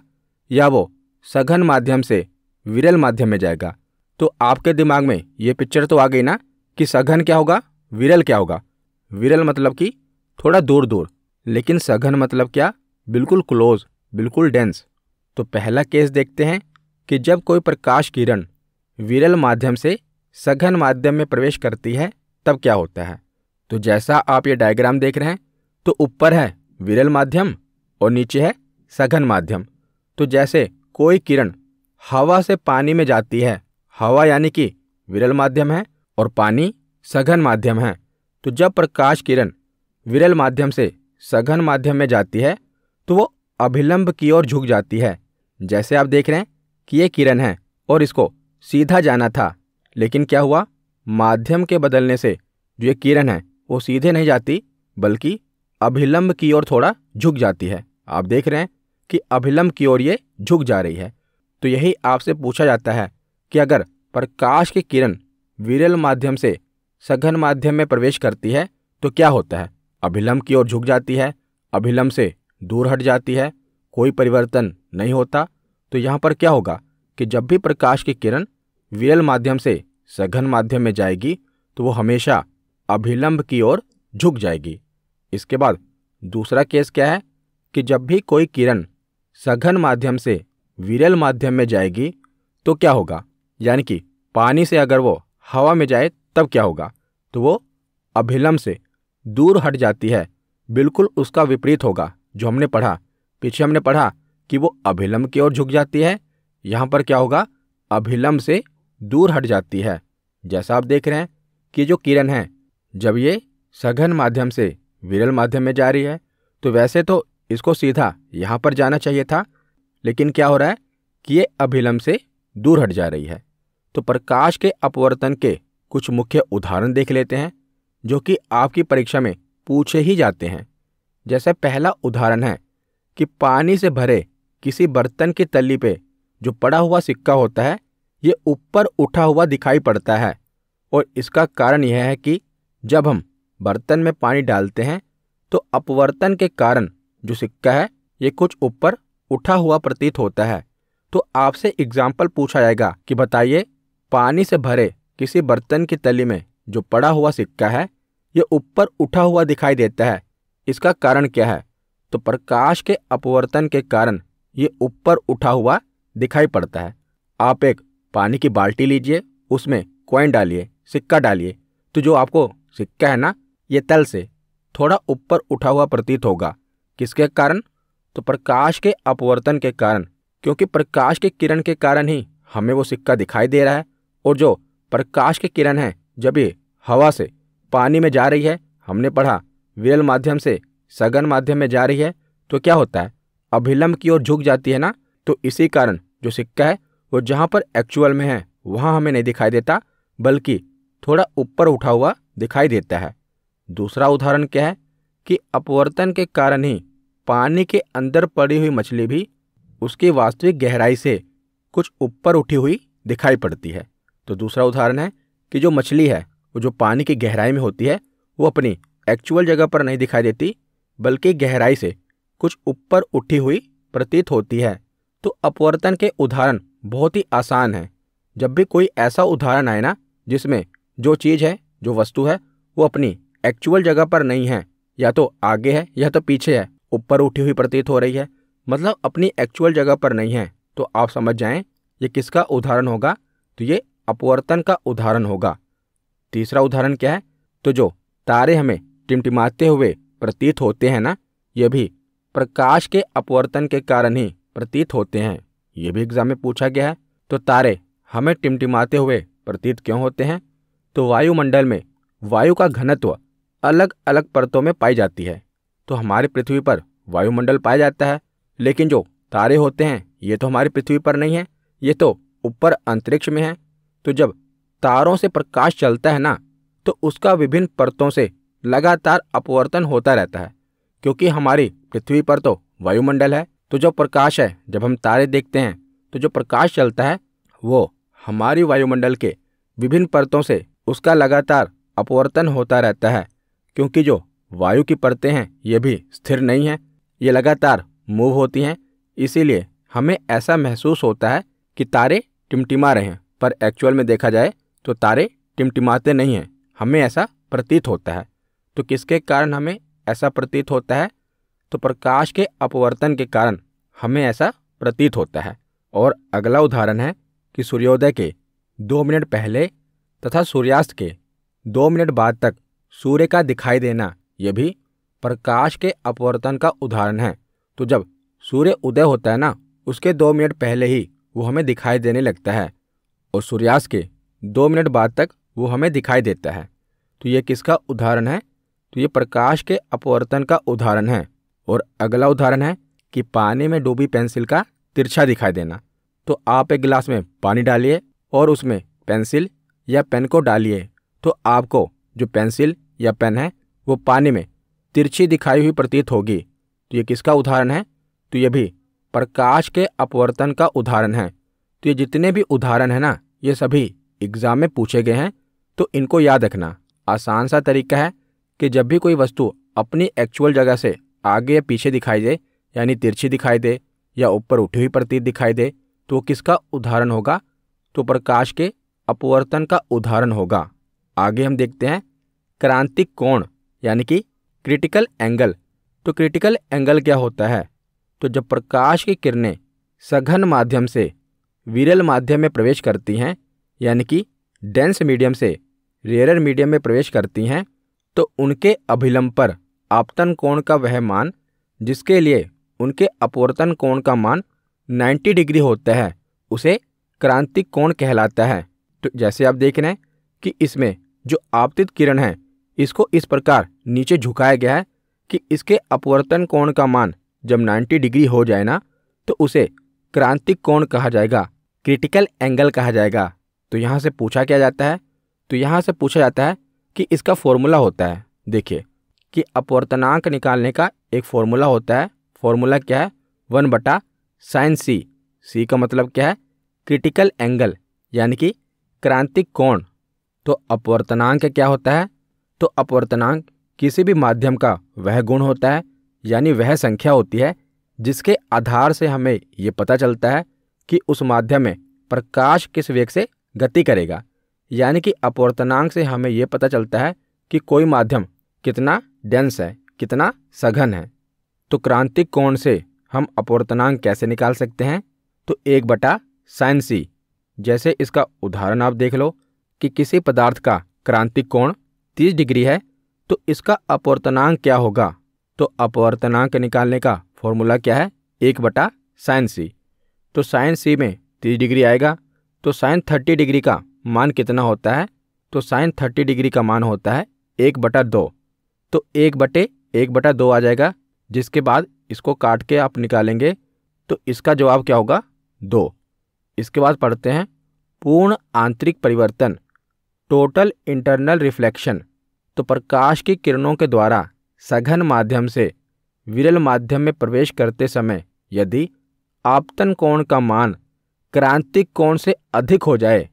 या वो सघन माध्यम से विरल माध्यम में जाएगा। तो आपके दिमाग में ये पिक्चर तो आ गई ना कि सघन क्या होगा, विरल क्या होगा। विरल मतलब कि थोड़ा दूर दूर, लेकिन सघन मतलब क्या, बिल्कुल क्लोज, बिल्कुल डेंस। तो पहला केस देखते हैं कि जब कोई प्रकाश किरण विरल माध्यम से सघन माध्यम में प्रवेश करती है तब क्या होता है। तो जैसा आप ये डायग्राम देख रहे हैं, तो ऊपर है विरल माध्यम और नीचे है सघन माध्यम। तो जैसे कोई किरण हवा से पानी में जाती है, हवा यानी कि विरल माध्यम है और पानी सघन माध्यम है। तो जब प्रकाश किरण विरल माध्यम से सघन माध्यम में जाती है तो वो अभिलंब की ओर झुक जाती है। जैसे आप देख रहे हैं कि ये किरण है और इसको सीधा जाना था, लेकिन क्या हुआ, माध्यम के बदलने से जो ये किरण है वो सीधे नहीं जाती बल्कि अभिलंब की ओर थोड़ा झुक जाती है। आप देख रहे हैं कि अभिलंब की ओर ये झुक जा रही है। तो यही आपसे पूछा जाता है कि अगर प्रकाश की किरण विरल माध्यम से सघन माध्यम में प्रवेश करती है तो क्या होता है, अभिलंब की ओर झुक जाती है, अभिलंब से दूर हट जाती है, कोई परिवर्तन नहीं होता। तो यहाँ पर क्या होगा कि जब भी प्रकाश की किरण विरल माध्यम से सघन माध्यम में जाएगी तो वो हमेशा अभिलंब की ओर झुक जाएगी। इसके बाद दूसरा केस क्या है कि जब भी कोई किरण सघन माध्यम से विरल माध्यम में जाएगी तो क्या होगा, यानी कि पानी से अगर वो हवा में जाए तब क्या होगा, तो वो अभिलंब से दूर हट जाती है। बिल्कुल उसका विपरीत होगा जो हमने पढ़ा, पीछे हमने पढ़ा कि वो अभिलंब की ओर झुक जाती है, यहाँ पर क्या होगा, अभिलंब से दूर हट जाती है। जैसा आप देख रहे हैं कि जो किरण है जब ये सघन माध्यम से विरल माध्यम में जा रही है तो वैसे तो इसको सीधा यहाँ पर जाना चाहिए था, लेकिन क्या हो रहा है कि ये अभिलंब से दूर हट जा रही है। तो प्रकाश के अपवर्तन के कुछ मुख्य उदाहरण देख लेते हैं जो कि आपकी परीक्षा में पूछे ही जाते हैं। जैसे पहला उदाहरण है कि पानी से भरे किसी बर्तन की तल्ली पे जो पड़ा हुआ सिक्का होता है ये ऊपर उठा हुआ दिखाई पड़ता है, और इसका कारण यह है कि जब हम बर्तन में पानी डालते हैं तो अपवर्तन के कारण जो सिक्का है ये कुछ ऊपर उठा हुआ प्रतीत होता है। तो आपसे एग्जाम्पल पूछा जाएगा कि बताइए पानी से भरे किसी बर्तन की तली में जो पड़ा हुआ सिक्का है ये ऊपर उठा हुआ दिखाई देता है, इसका कारण क्या है। तो प्रकाश के अपवर्तन के कारण ये ऊपर उठा हुआ दिखाई पड़ता है। आप एक पानी की बाल्टी लीजिए, उसमें कॉइन डालिए, सिक्का डालिए, तो जो आपको सिक्का है ना ये तल से थोड़ा ऊपर उठा हुआ प्रतीत होगा। किसके कारण, तो प्रकाश के अपवर्तन के कारण, क्योंकि प्रकाश की किरण के कारण ही हमें वो सिक्का दिखाई दे रहा है। और जो प्रकाश की किरण है जब ये हवा से पानी में जा रही है, हमने पढ़ा विरल माध्यम से सघन माध्यम में जा रही है, तो क्या होता है, अभिलंब की ओर झुक जाती है ना। तो इसी कारण जो सिक्का है वो जहाँ पर एक्चुअल में है वहाँ हमें नहीं दिखाई देता, बल्कि थोड़ा ऊपर उठा हुआ दिखाई देता है। दूसरा उदाहरण क्या है कि अपवर्तन के कारण ही पानी के अंदर पड़ी हुई मछली भी उसकी वास्तविक गहराई से कुछ ऊपर उठी हुई दिखाई पड़ती है। तो दूसरा उदाहरण है कि जो मछली है वो जो पानी की गहराई में होती है वो अपनी एक्चुअल जगह पर नहीं दिखाई देती, बल्कि गहराई से कुछ ऊपर उठी हुई प्रतीत होती है। तो अपवर्तन के उदाहरण बहुत ही आसान हैं। जब भी कोई ऐसा उदाहरण आए ना जिसमें जो चीज़ है, जो वस्तु है, वो अपनी एक्चुअल जगह पर नहीं है, या तो आगे है या तो पीछे है, ऊपर उठी हुई प्रतीत हो रही है, मतलब अपनी एक्चुअल जगह पर नहीं है, तो आप समझ जाएं ये किसका उदाहरण होगा। तो ये अपवर्तन का उदाहरण होगा। तीसरा उदाहरण क्या है, तो जो तारे हमें टिमटिमाते हुए प्रतीत होते हैं ना, ये भी प्रकाश के अपवर्तन के कारण ही प्रतीत होते हैं। ये भी एग्जाम में पूछा गया है। तो तारे हमें टिमटिमाते हुए प्रतीत क्यों होते हैं? तो वायुमंडल में वायु का घनत्व अलग अलग परतों में पाई जाती है। तो हमारी पृथ्वी पर वायुमंडल पाया जाता है, लेकिन जो तारे होते हैं ये तो हमारी पृथ्वी पर नहीं है, ये तो ऊपर अंतरिक्ष में है। तो जब तारों से प्रकाश चलता है ना, तो उसका विभिन्न परतों से लगातार अपवर्तन होता रहता है, क्योंकि हमारी पृथ्वी पर तो वायुमंडल है। तो जो प्रकाश है, जब हम तारे देखते हैं तो जो प्रकाश चलता है वो हमारी वायुमंडल के विभिन्न परतों से उसका लगातार अपवर्तन होता रहता है, क्योंकि जो वायु की परतें हैं ये भी स्थिर नहीं हैं, ये लगातार मूव होती हैं। इसीलिए हमें ऐसा महसूस होता है कि तारे टिमटिमा रहे हैं, पर एक्चुअल में देखा जाए तो तारे टिमटिमाते नहीं हैं, हमें ऐसा प्रतीत होता है। तो किसके कारण हमें ऐसा प्रतीत होता है? तो प्रकाश के अपवर्तन के कारण हमें ऐसा प्रतीत होता है। और अगला उदाहरण है कि सूर्योदय के 2 मिनट पहले तथा सूर्यास्त के 2 मिनट बाद तक सूर्य का दिखाई देना, यह भी प्रकाश के अपवर्तन का उदाहरण है। तो जब सूर्य उदय होता है ना, उसके 2 मिनट पहले ही वो हमें दिखाई देने लगता है, और सूर्यास्त के 2 मिनट बाद तक वो हमें दिखाई देता है। तो ये किसका उदाहरण है? तो ये प्रकाश के अपवर्तन का उदाहरण है। और अगला उदाहरण है कि पानी में डूबी पेंसिल का तिरछा दिखाई देना। तो आप एक गिलास में पानी डालिए और उसमें पेंसिल या पेन को डालिए, तो आपको जो पेंसिल या पेन है वो पानी में तिरछी दिखाई हुई प्रतीत होगी। तो ये किसका उदाहरण है? तो ये भी प्रकाश के अपवर्तन का उदाहरण है। तो ये जितने भी उदाहरण है ना, ये सभी एग्जाम में पूछे गए हैं। तो इनको याद रखना। आसान सा तरीका है कि जब भी कोई वस्तु अपनी एक्चुअल जगह से आगे या पीछे दिखाई दे, यानी तिरछी दिखाई दे या ऊपर उठी हुई प्रतीत दिखाई दे, तो वो किसका उदाहरण होगा? तो प्रकाश के अपवर्तन का उदाहरण होगा। आगे हम देखते हैं क्रांतिक कोण, यानी कि क्रिटिकल एंगल। तो क्रिटिकल एंगल क्या होता है? तो जब प्रकाश की किरणें सघन माध्यम से विरल माध्यम में प्रवेश करती हैं, यानी कि डेंस मीडियम से रेयर मीडियम में प्रवेश करती हैं, तो उनके अभिलंब पर आपतन कोण का वह मान जिसके लिए उनके अपवर्तन कोण का मान 90 डिग्री होता है, उसे क्रांतिक कोण कहलाता है। तो जैसे आप देख रहे हैं कि इसमें जो आपतित किरण है, इसको इस प्रकार नीचे झुकाया गया है कि इसके अपवर्तन कोण का मान जब 90 डिग्री हो जाए ना, तो उसे क्रांतिक कोण कहा जाएगा, क्रिटिकल एंगल कहा जाएगा। तो यहाँ से पूछा क्या जाता है? तो यहाँ से पूछा जाता है कि इसका फॉर्मूला होता है। देखिए कि अपवर्तनांक निकालने का एक फॉर्मूला होता है। फॉर्मूला क्या है? 1/sin c। सी का मतलब क्या है? क्रिटिकल एंगल, यानी कि क्रांतिक कोण। तो अपवर्तनांक क्या होता है? तो अपवर्तनांक किसी भी माध्यम का वह गुण होता है, यानी वह संख्या होती है जिसके आधार से हमें ये पता चलता है कि उस माध्यम में प्रकाश किस वेग से गति करेगा। यानी कि अपवर्तनांक से हमें ये पता चलता है कि कोई माध्यम कितना डेंस है, कितना सघन है। तो क्रांतिक कोण से हम अपवर्तनांक कैसे निकाल सकते हैं? तो 1/sin c। जैसे इसका उदाहरण आप देख लो कि किसी पदार्थ का क्रांतिक कोण 30 डिग्री है, तो इसका अपवर्तनांक क्या होगा? तो अपवर्तनांक निकालने का फॉर्मूला क्या है? 1/sin c। तो sin c में 30 डिग्री आएगा, तो sin 30 डिग्री का मान कितना होता है? तो sin 30 डिग्री का मान होता है 1/2। तो 1/2 आ जाएगा, जिसके बाद इसको काट के आप निकालेंगे तो इसका जवाब क्या होगा? 2। इसके बाद पढ़ते हैं पूर्ण आंतरिक परिवर्तन। टोटल इंटरनल रिफ्लेक्शन, तो प्रकाश की किरणों के द्वारा सघन माध्यम से विरल माध्यम में प्रवेश करते समय यदि आपतन कोण का मान क्रांतिक कोण से अधिक हो जाए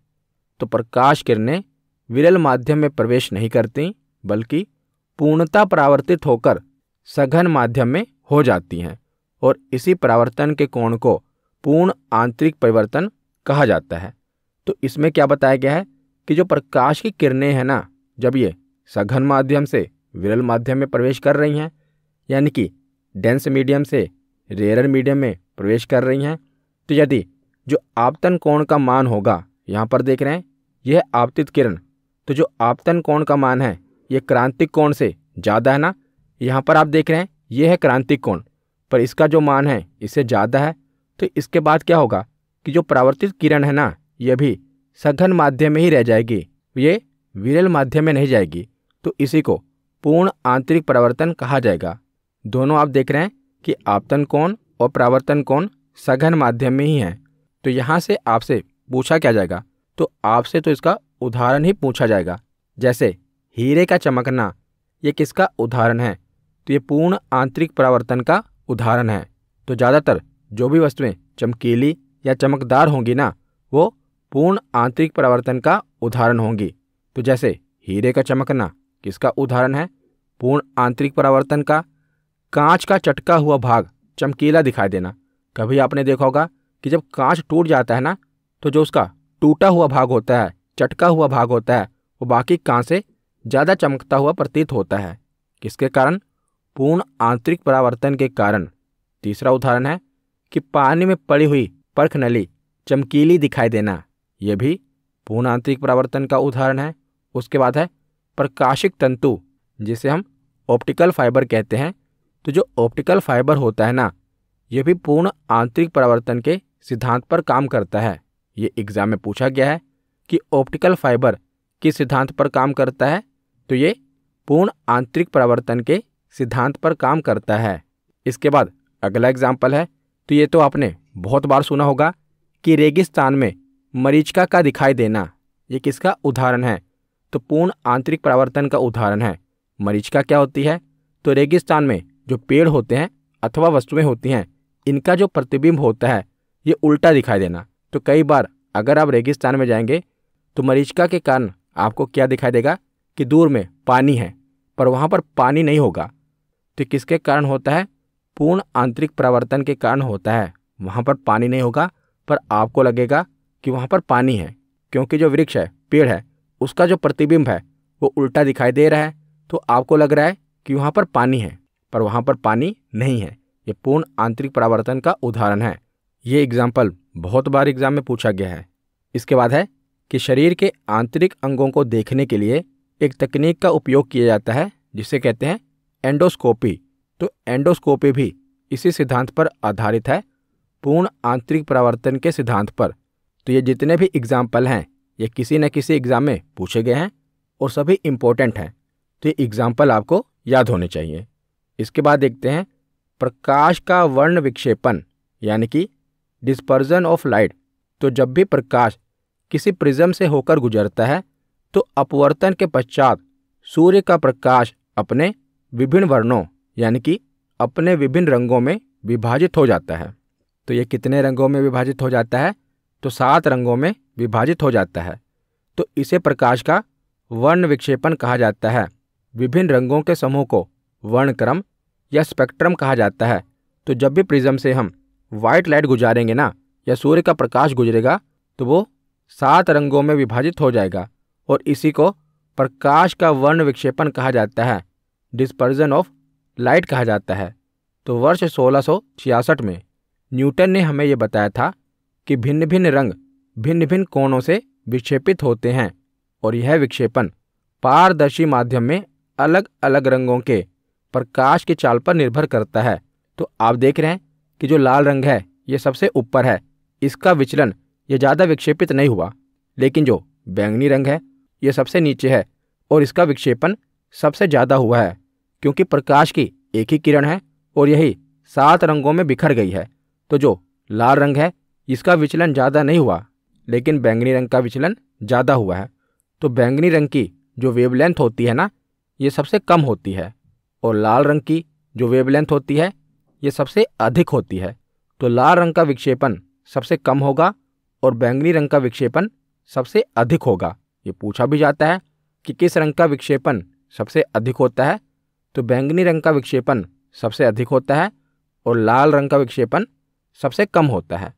तो प्रकाश किरणें विरल माध्यम में प्रवेश नहीं करती, बल्कि पूर्णतः परावर्तित होकर सघन माध्यम में हो जाती हैं। और इसी परावर्तन के कोण को पूर्ण आंतरिक परिवर्तन कहा जाता है। तो इसमें क्या बताया गया है कि जो प्रकाश की किरणें हैं ना, जब ये सघन माध्यम से विरल माध्यम में प्रवेश कर रही हैं, यानी कि डेंस मीडियम से रेयर मीडियम में प्रवेश कर रही हैं, तो यदि जो आपतन कोण का मान होगा, यहाँ पर देख रहे हैं यह आपतित किरण, तो जो आपतन कोण का मान है ये क्रांतिक कोण से ज़्यादा है ना। यहाँ पर आप देख रहे हैं यह है क्रांतिक कोण, पर इसका जो मान है इससे ज़्यादा है। तो इसके बाद क्या होगा कि जो परावर्तित किरण है ना, यह भी सघन माध्यम में ही रह जाएगी, ये विरल माध्यम में नहीं जाएगी। तो इसी को पूर्ण आंतरिक परावर्तन कहा जाएगा। दोनों आप देख रहे हैं कि आपतन कोण और परावर्तन कोण सघन माध्यम में ही हैं। तो यहाँ से आपसे पूछा क्या जाएगा, तो आपसे तो इसका उदाहरण ही पूछा जाएगा। जैसे हीरे का चमकना, ये किसका उदाहरण है, तो ये पूर्ण आंतरिक परावर्तन का उदाहरण है। तो ज़्यादातर जो भी वस्तुएं चमकीली या चमकदार होंगी ना, वो पूर्ण आंतरिक परावर्तन का उदाहरण होंगी। तो जैसे हीरे का चमकना किसका उदाहरण है, पूर्ण आंतरिक परावर्तन का। कांच का चटका हुआ भाग चमकीला दिखाई देना, कभी आपने देखा होगा कि जब कांच टूट जाता है ना, तो जो उसका टूटा हुआ भाग होता है, चटका हुआ भाग होता है, वो बाकी कांच से ज़्यादा चमकता हुआ प्रतीत होता है। किसके कारण, पूर्ण आंतरिक परावर्तन के कारण। तीसरा उदाहरण है कि पानी में पड़ी हुई परख नली चमकीली दिखाई देना, यह भी पूर्ण आंतरिक परावर्तन का उदाहरण है। उसके बाद है प्रकाशिक तंतु, जिसे हम ऑप्टिकल फाइबर कहते हैं। तो जो ऑप्टिकल फाइबर होता है ना, यह भी पूर्ण आंतरिक परावर्तन के सिद्धांत पर काम करता है। ये एग्जाम में पूछा गया है कि ऑप्टिकल फाइबर किस सिद्धांत पर काम करता है, तो ये पूर्ण आंतरिक परावर्तन के सिद्धांत पर काम करता है। इसके बाद अगला एग्जाम्पल है, तो ये तो आपने बहुत बार सुना होगा कि रेगिस्तान में मरीचिका का दिखाई देना, ये किसका उदाहरण है, तो पूर्ण आंतरिक परावर्तन का उदाहरण है। मरीचिका क्या होती है, तो रेगिस्तान में जो पेड़ होते हैं अथवा वस्तुएं होती हैं, इनका जो प्रतिबिंब होता है ये उल्टा दिखाई देना। तो कई बार अगर आप रेगिस्तान में जाएंगे तो मरीचिका के कारण आपको क्या दिखाई देगा कि दूर में पानी है, पर वहाँ पर पानी नहीं होगा। तो किसके कारण होता है, पूर्ण आंतरिक परावर्तन के कारण होता है। वहाँ पर पानी नहीं होगा, पर आपको लगेगा कि वहाँ पर पानी है, क्योंकि जो वृक्ष है, पेड़ है, उसका जो प्रतिबिंब है वो उल्टा दिखाई दे रहा है। तो आपको लग रहा है कि वहाँ पर पानी है, पर वहाँ पर पानी नहीं है। ये पूर्ण आंतरिक परावर्तन का उदाहरण है। ये एग्जाम्पल बहुत बार एग्जाम में पूछा गया है। इसके बाद है कि शरीर के आंतरिक अंगों को देखने के लिए एक तकनीक का उपयोग किया जाता है, जिसे कहते हैं एंडोस्कोपी। तो एंडोस्कोपी भी इसी सिद्धांत पर आधारित है, पूर्ण आंतरिक परावर्तन के सिद्धांत पर। तो ये जितने भी एग्जाम्पल हैं ये किसी न किसी एग्जाम में पूछे गए हैं और सभी इम्पोर्टेंट हैं। तो ये एग्जाम्पल आपको याद होने चाहिए। इसके बाद देखते हैं प्रकाश का वर्ण विक्षेपण, यानी कि डिस्पर्जन ऑफ लाइट। तो जब भी प्रकाश किसी प्रिज्म से होकर गुजरता है तो अपवर्तन के पश्चात सूर्य का प्रकाश अपने विभिन्न वर्णों, यानी कि अपने विभिन्न रंगों में विभाजित हो जाता है। तो ये कितने रंगों में विभाजित हो जाता है, तो 7 रंगों में विभाजित हो जाता है। तो इसे प्रकाश का वर्ण विक्षेपण कहा जाता है। विभिन्न रंगों के समूह को वर्णक्रम या स्पेक्ट्रम कहा जाता है। तो जब भी प्रिज्म से हम वाइट लाइट गुजारेंगे ना, या सूर्य का प्रकाश गुजरेगा, तो वो 7 रंगों में विभाजित हो जाएगा और इसी को प्रकाश का वर्ण विक्षेपण कहा जाता है, डिस्पर्जन ऑफ लाइट कहा जाता है। तो वर्ष 1666 में न्यूटन ने हमें ये बताया था कि भिन्न भिन्न रंग भिन्न भिन्न कोणों से विक्षेपित होते हैं और यह विक्षेपण पारदर्शी माध्यम में अलग अलग रंगों के प्रकाश की चाल पर निर्भर करता है। तो आप देख रहे हैं कि जो लाल रंग है ये सबसे ऊपर है, इसका विचलन ये ज़्यादा विक्षेपित नहीं हुआ, लेकिन जो बैंगनी रंग है ये सबसे नीचे है और इसका विक्षेपण सबसे ज़्यादा हुआ है, क्योंकि प्रकाश की एक ही किरण है और यही 7 रंगों में बिखर गई है। तो जो लाल रंग है इसका विचलन ज़्यादा नहीं हुआ, लेकिन बैंगनी रंग का विचलन ज़्यादा हुआ है। तो बैंगनी रंग की जो वेवलेंथ होती है ना, ये सबसे कम होती है, और लाल रंग की जो वेवलेंथ होती है ये सबसे अधिक होती है। तो लाल रंग का विक्षेपण सबसे कम होगा और बैंगनी रंग का विक्षेपण सबसे अधिक होगा। ये पूछा भी जाता है कि किस रंग का विक्षेपण सबसे अधिक होता है, तो बैंगनी रंग का विक्षेपण सबसे अधिक होता है और लाल रंग का विक्षेपण सबसे कम होता है।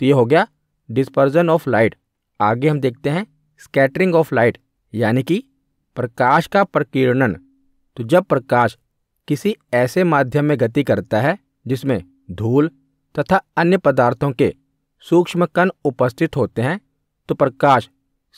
तो ये हो गया डिस्पर्जन ऑफ लाइट। आगे हम देखते हैं स्कैटरिंग ऑफ लाइट, यानी कि प्रकाश का प्रकीर्णन। तो जब प्रकाश किसी ऐसे माध्यम में गति करता है जिसमें धूल तथा अन्य पदार्थों के सूक्ष्म कण उपस्थित होते हैं, तो प्रकाश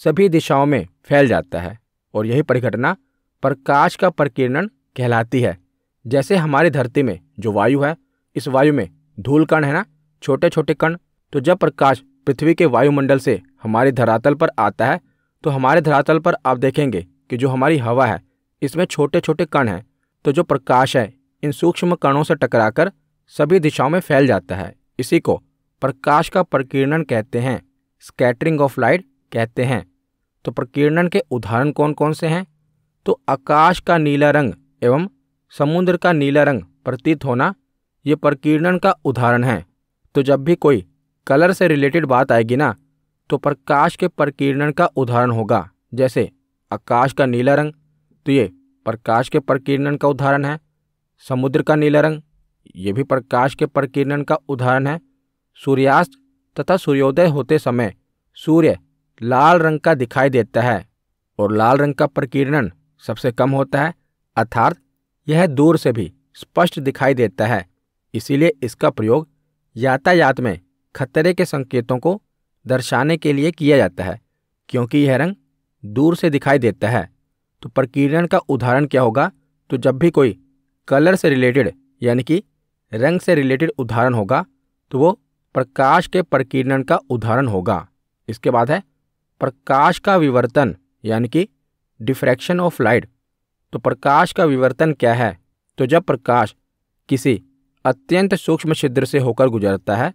सभी दिशाओं में फैल जाता है और यही परिघटना प्रकाश का प्रकीर्णन कहलाती है। जैसे हमारी धरती में जो वायु है, इस वायु में धूल कण है ना, छोटे छोटे कण। तो जब प्रकाश पृथ्वी के वायुमंडल से हमारे धरातल पर आता है, तो हमारे धरातल पर आप देखेंगे कि जो हमारी हवा है इसमें छोटे छोटे कण हैं। तो जो प्रकाश है इन सूक्ष्म कणों से टकराकर सभी दिशाओं में फैल जाता है। इसी को प्रकाश का प्रकीर्णन कहते हैं, स्कैटरिंग ऑफ लाइट कहते हैं। तो प्रकीर्णन के उदाहरण कौन कौन से हैं? तो आकाश का नीला रंग एवं समुद्र का नीला रंग प्रतीत होना, ये प्रकीर्णन का उदाहरण है। तो जब भी कोई कलर से रिलेटेड बात आएगी ना, तो प्रकाश के प्रकीर्णन का उदाहरण होगा। जैसे आकाश का नीला रंग, तो ये प्रकाश के प्रकीर्णन का उदाहरण है। समुद्र का नीला रंग, ये भी प्रकाश के प्रकीर्णन का उदाहरण है। सूर्यास्त तथा सूर्योदय होते समय सूर्य लाल रंग का दिखाई देता है और लाल रंग का प्रकीर्णन सबसे कम होता है, अर्थात यह दूर से भी स्पष्ट दिखाई देता है। इसीलिए इसका प्रयोग यातायात में खतरे के संकेतों को दर्शाने के लिए किया जाता है, क्योंकि यह रंग दूर से दिखाई देता है। तो प्रकीर्णन का उदाहरण क्या होगा? तो जब भी कोई कलर से रिलेटेड यानी कि रंग से रिलेटेड उदाहरण होगा, तो वो प्रकाश के प्रकीर्णन का उदाहरण होगा। इसके बाद है प्रकाश का विवर्तन, यानी कि डिफ्रैक्शन ऑफ लाइट। तो प्रकाश का विवर्तन क्या है? तो जब प्रकाश किसी अत्यंत सूक्ष्म छिद्र से होकर गुजरता है,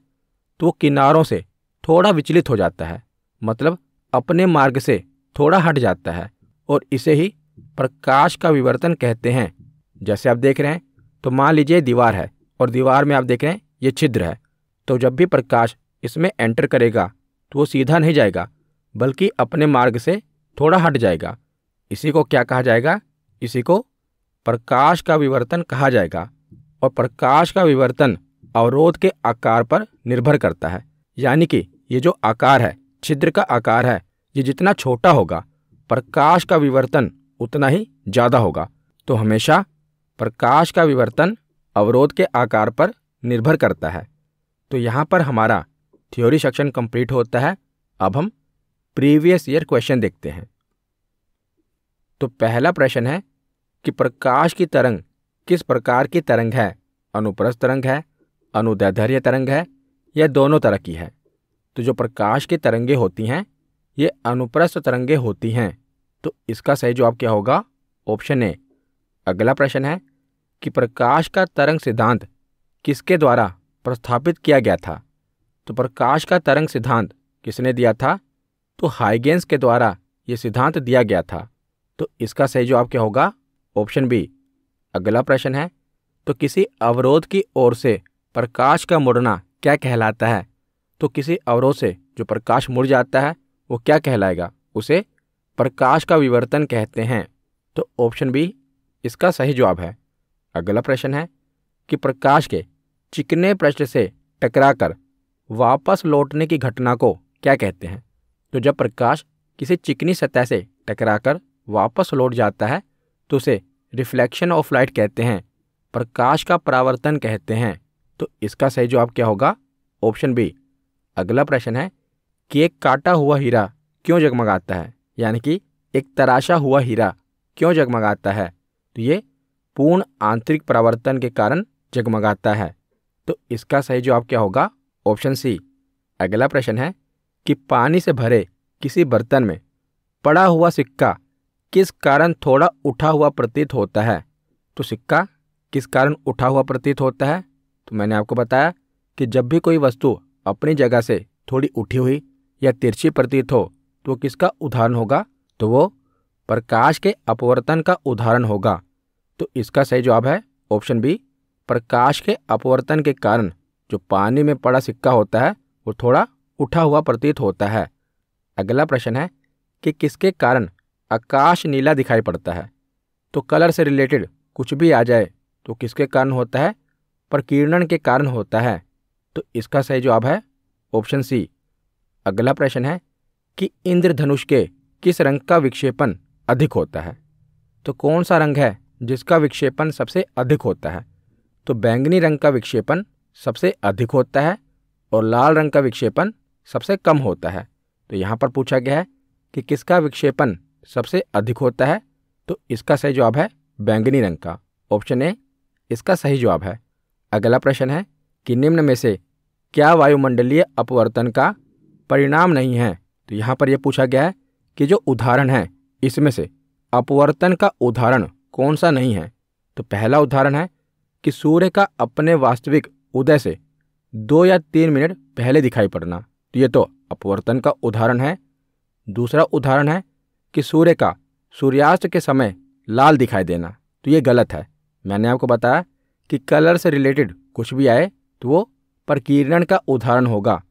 तो वो किनारों से थोड़ा विचलित हो जाता है, मतलब अपने मार्ग से थोड़ा हट जाता है, और इसे ही प्रकाश का विवर्तन कहते हैं। जैसे आप देख रहे हैं, तो मान लीजिए दीवार है और दीवार में आप देख रहे हैं ये छिद्र है। तो जब भी प्रकाश इसमें एंटर करेगा तो वो सीधा नहीं जाएगा, बल्कि अपने मार्ग से थोड़ा हट जाएगा। इसी को क्या कहा जाएगा? इसी को प्रकाश का विवर्तन कहा जाएगा। और प्रकाश का विवर्तन अवरोध के आकार पर निर्भर करता है, यानी कि ये जो आकार है, छिद्र का आकार है, ये जितना छोटा होगा प्रकाश का विवर्तन उतना ही ज़्यादा होगा। तो हमेशा प्रकाश का विवर्तन अवरोध के आकार पर निर्भर करता है। तो यहाँ पर हमारा थ्योरी सेक्शन कंप्लीट होता है। अब हम प्रीवियस ईयर क्वेश्चन देखते हैं। तो पहला प्रश्न है कि प्रकाश की तरंग किस प्रकार की तरंग है? अनुप्रस्थ तरंग है, अनुदैर्ध्य तरंग है, या दोनों तरह की है? तो जो प्रकाश की तरंगे होती हैं ये अनुप्रस्थ तरंगे होती हैं। तो इसका सही जवाब क्या होगा? Option A. अगला प्रश्न है कि प्रकाश का तरंग सिद्धांत किसके द्वारा प्रस्थापित किया गया था? तो प्रकाश का तरंग सिद्धांत किसने दिया था? तो हाइगेंस के द्वारा ये सिद्धांत दिया गया था। तो इसका सही जवाब क्या होगा? Option B. अगला प्रश्न है तो किसी अवरोध की ओर से प्रकाश का मुड़ना क्या कहलाता है? तो किसी अवरोध से जो प्रकाश मुड़ जाता है वो क्या कहलाएगा? उसे प्रकाश का विवर्तन कहते हैं। तो ऑप्शन बी इसका सही जवाब है। अगला प्रश्न है कि प्रकाश के चिकने पृष्ठ से टकराकर वापस लौटने की घटना को क्या कहते हैं? तो जब प्रकाश किसी चिकनी सतह से टकराकर वापस लौट जाता है तो उसे रिफ्लेक्शन ऑफ लाइट कहते हैं, प्रकाश का परावर्तन कहते हैं। तो इसका सही जवाब क्या होगा? Option B. अगला प्रश्न है कि एक काटा हुआ हीरा क्यों जगमगाता है? यानी कि एक तराशा हुआ हीरा क्यों जगमगाता है? तो ये पूर्ण आंतरिक परावर्तन के कारण जगमगाता है। तो इसका सही जवाब क्या होगा? Option C. अगला प्रश्न है कि पानी से भरे किसी बर्तन में पड़ा हुआ सिक्का किस कारण थोड़ा उठा हुआ प्रतीत होता है? तो सिक्का किस कारण उठा हुआ प्रतीत होता है? तो मैंने आपको बताया कि जब भी कोई वस्तु अपनी जगह से थोड़ी उठी हुई या तिरछी प्रतीत हो तो वो किसका उदाहरण होगा? तो वो प्रकाश के अपवर्तन का उदाहरण होगा? तो इसका सही जवाब है ऑप्शन बी, प्रकाश के अपवर्तन के कारण जो पानी में पड़ा सिक्का होता है वो थोड़ा उठा हुआ प्रतीत होता है। अगला प्रश्न है कि किसके कारण आकाश नीला दिखाई पड़ता है? तो कलर से रिलेटेड कुछ भी आ जाए तो किसके कारण होता है? प्रकीर्णन के कारण होता है। तो इसका सही जवाब है ऑप्शन सी। अगला प्रश्न है कि इंद्रधनुष के किस रंग का विक्षेपण अधिक होता है? तो कौन सा रंग है जिसका विक्षेपण सबसे अधिक होता है? तो बैंगनी रंग का विक्षेपण सबसे अधिक होता है और लाल रंग का विक्षेपण सबसे कम होता है। तो यहाँ पर पूछा गया है कि किसका विक्षेपण सबसे अधिक होता है? तो इसका सही जवाब है बैंगनी रंग का, ऑप्शन ए इसका सही जवाब है। अगला प्रश्न है कि निम्न में से क्या वायुमंडलीय अपवर्तन का परिणाम नहीं है? तो यहाँ पर यह पूछा गया है कि जो उदाहरण है इसमें से अपवर्तन का उदाहरण कौन सा नहीं है? तो पहला उदाहरण है कि सूर्य का अपने वास्तविक उदय से 2 या 3 मिनट पहले दिखाई पड़ना, तो ये तो अपवर्तन का उदाहरण है। दूसरा उदाहरण है कि सूर्य का सूर्यास्त के समय लाल दिखाई देना, तो ये गलत है। मैंने आपको बताया कि कलर से रिलेटेड कुछ भी आए तो वो प्रकीर्णन का उदाहरण होगा।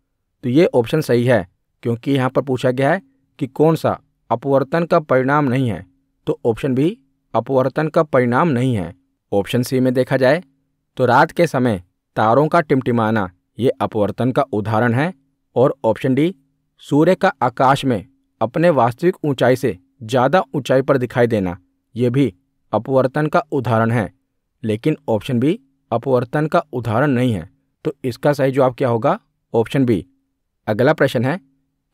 तो ये ऑप्शन सही है क्योंकि यहाँ पर पूछा गया है कि कौन सा अपवर्तन का परिणाम नहीं है। तो ऑप्शन बी अपवर्तन का परिणाम नहीं है। ऑप्शन सी में देखा जाए तो रात के समय तारों का टिमटिमाना ये अपवर्तन का उदाहरण है। और ऑप्शन डी सूर्य का आकाश में अपने वास्तविक ऊंचाई से ज़्यादा ऊंचाई पर दिखाई देना, ये भी अपवर्तन का उदाहरण है। लेकिन ऑप्शन बी अपवर्तन का उदाहरण नहीं है। तो इसका सही जवाब क्या होगा? Option B. अगला प्रश्न है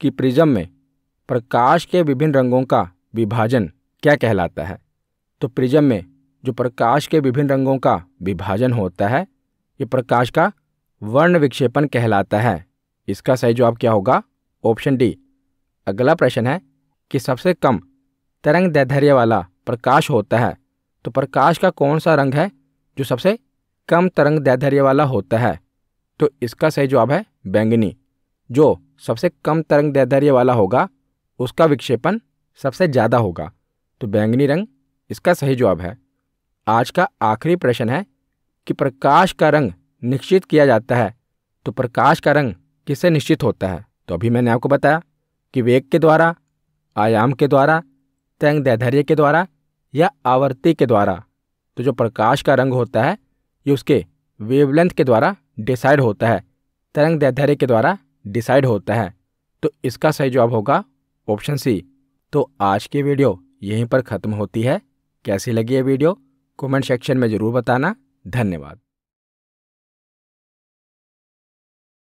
कि प्रिज्म में प्रकाश के विभिन्न रंगों का विभाजन क्या कहलाता है? तो प्रिज्म में जो प्रकाश के विभिन्न रंगों का विभाजन होता है ये प्रकाश का वर्ण विक्षेपण कहलाता है। इसका सही जवाब क्या होगा? Option D. अगला प्रश्न है कि सबसे कम तरंग दैर्ध्य वाला प्रकाश होता है, तो प्रकाश का कौन सा रंग है जो सबसे कम तरंग दैर्ध्य वाला होता है? तो इसका सही जवाब है बैंगनी। जो सबसे कम तरंग दैर्ध्य वाला होगा उसका विक्षेपण सबसे ज़्यादा होगा। तो बैंगनी रंग इसका सही जवाब है। आज का आखिरी प्रश्न है कि प्रकाश का रंग निश्चित किया जाता है, तो प्रकाश का रंग किससे निश्चित होता है? तो अभी मैंने आपको बताया कि वेग के द्वारा, आयाम के द्वारा, तरंग दैर्ध्य के द्वारा या आवर्ती के द्वारा। तो जो प्रकाश का रंग होता है ये उसके वेवलेंथ के द्वारा डिसाइड होता है, तरंग दैर्ध्य के द्वारा डिसाइड होता है। तो इसका सही जवाब होगा ऑप्शन सी। तो आज की वीडियो यहीं पर ख़त्म होती है। कैसी लगी ये वीडियो कमेंट सेक्शन में ज़रूर बताना। धन्यवाद।